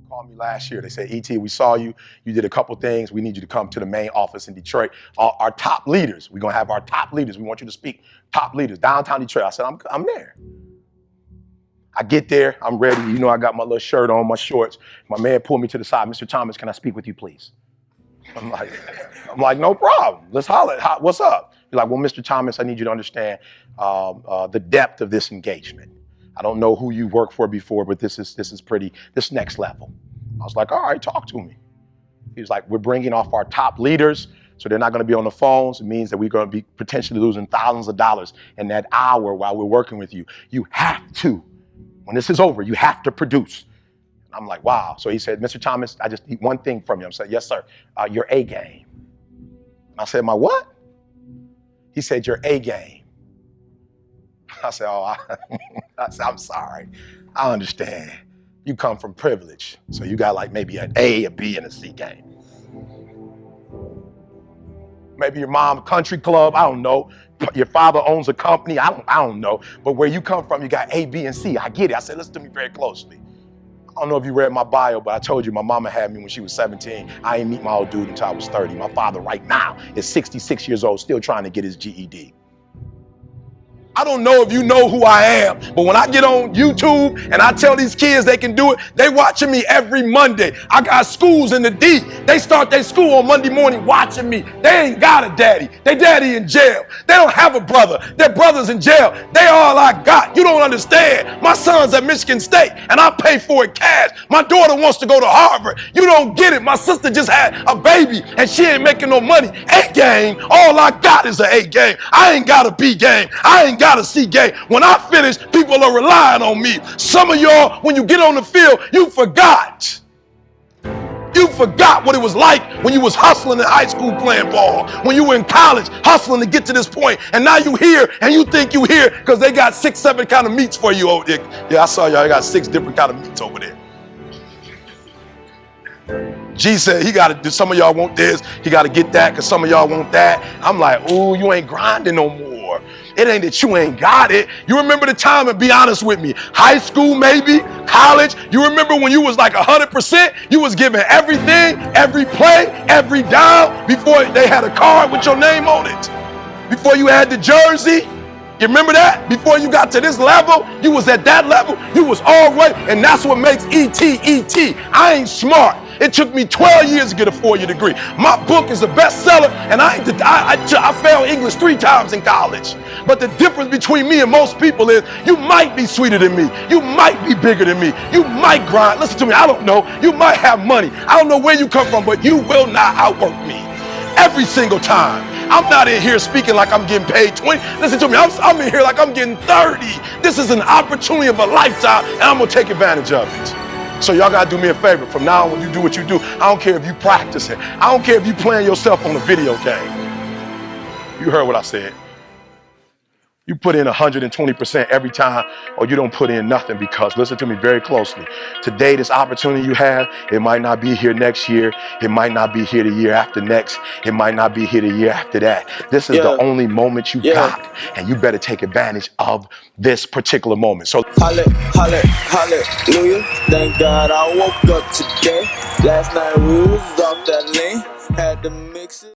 called me last year. They said, E.T., we saw you. You did a couple things. We need you to come to the main office in Detroit. Our top leaders, we're going to have our top leaders. We want you to speak. Top leaders, downtown Detroit. I said, I'm there. I get there. I'm ready. You know, I got my little shirt on, my shorts. My man pulled me to the side. Mr. Thomas, can I speak with you, please? I'm like, no problem. Let's holler. What's up? He's like, well, Mr. Thomas, I need you to understand the depth of this engagement. I don't know who you worked for before, but this is next level. I was like, all right, talk to me. He was like, we're bringing off our top leaders, so they're not going to be on the phones. It means that we're going to be potentially losing thousands of dollars in that hour while we're working with you. You have to, when this is over, you have to produce. And I'm like, wow. So he said, Mr. Thomas, I just need one thing from you. I'm saying, yes, sir, your A game. And I said, my what? He said, your A game. I said, I'm sorry. I understand. You come from privilege. So you got like maybe an A, a B, and a C game. Maybe your mom, country club, I don't know. Your father owns a company, I don't know. But where you come from, you got A, B, and C. I get it. I said, listen to me very closely. I don't know if you read my bio, but I told you my mama had me when she was 17. I didn't meet my old dude until I was 30. My father right now is 66 years old, still trying to get his GED. I don't know if you know who I am, but when I get on YouTube and I tell these kids they can do it, they watching me every Monday. I got schools in the D. They start their school on Monday morning watching me. They ain't got a daddy. They daddy in jail. They don't have a brother. Their brother's in jail. They all I got. You don't understand. My son's at Michigan State and I pay for it cash. My daughter wants to go to Harvard. You don't get it. My sister just had a baby and she ain't making no money. A game. All I got is an A game. I ain't got a B game. I ain't got a C game. When I finish, people are relying on me. Some of y'all, when you get on the field, you forgot. You forgot what it was like when you was hustling in high school playing ball, when you were in college hustling to get to this point, and now you here and you think you here because they got 6, 7 kind of meats for you over there. Yeah, I saw y'all got 6 different kind of meats over there. G said he got to do, some of y'all want this, he got to get that because some of y'all want that. I'm like, ooh, you ain't grinding no more. It ain't that you ain't got it. You remember the time, and be honest with me, high school maybe, college, you remember when you was like 100%, you was giving everything, every play, every down before they had a card with your name on it. Before you had the jersey. You remember that? Before you got to this level, you was at that level, you was all right, and that's what makes E.T. E.T. I ain't smart. It took me 12 years to get a 4-year degree. My book is a bestseller, and I failed English 3 times in college. But the difference between me and most people is you might be sweeter than me. You might be bigger than me. You might grind. Listen to me, I don't know. You might have money. I don't know where you come from, but you will not outwork me. Every single time. I'm not in here speaking like I'm getting paid 20. Listen to me, I'm in here like I'm getting 30. This is an opportunity of a lifetime, and I'm gonna take advantage of it. So y'all gotta do me a favor. From now on, when you do what you do, I don't care if you practice it. I don't care if you playing yourself on a video game. You heard what I said. You put in 120% every time, or you don't put in nothing, because listen to me very closely. Today, this opportunity you have, it might not be here next year. It might not be here the year after next. It might not be here the year after that. This is the only moment you got, and you better take advantage of this particular moment. So, hallelujah. Thank God I woke up today. Last night we was off that lane, had to mix it.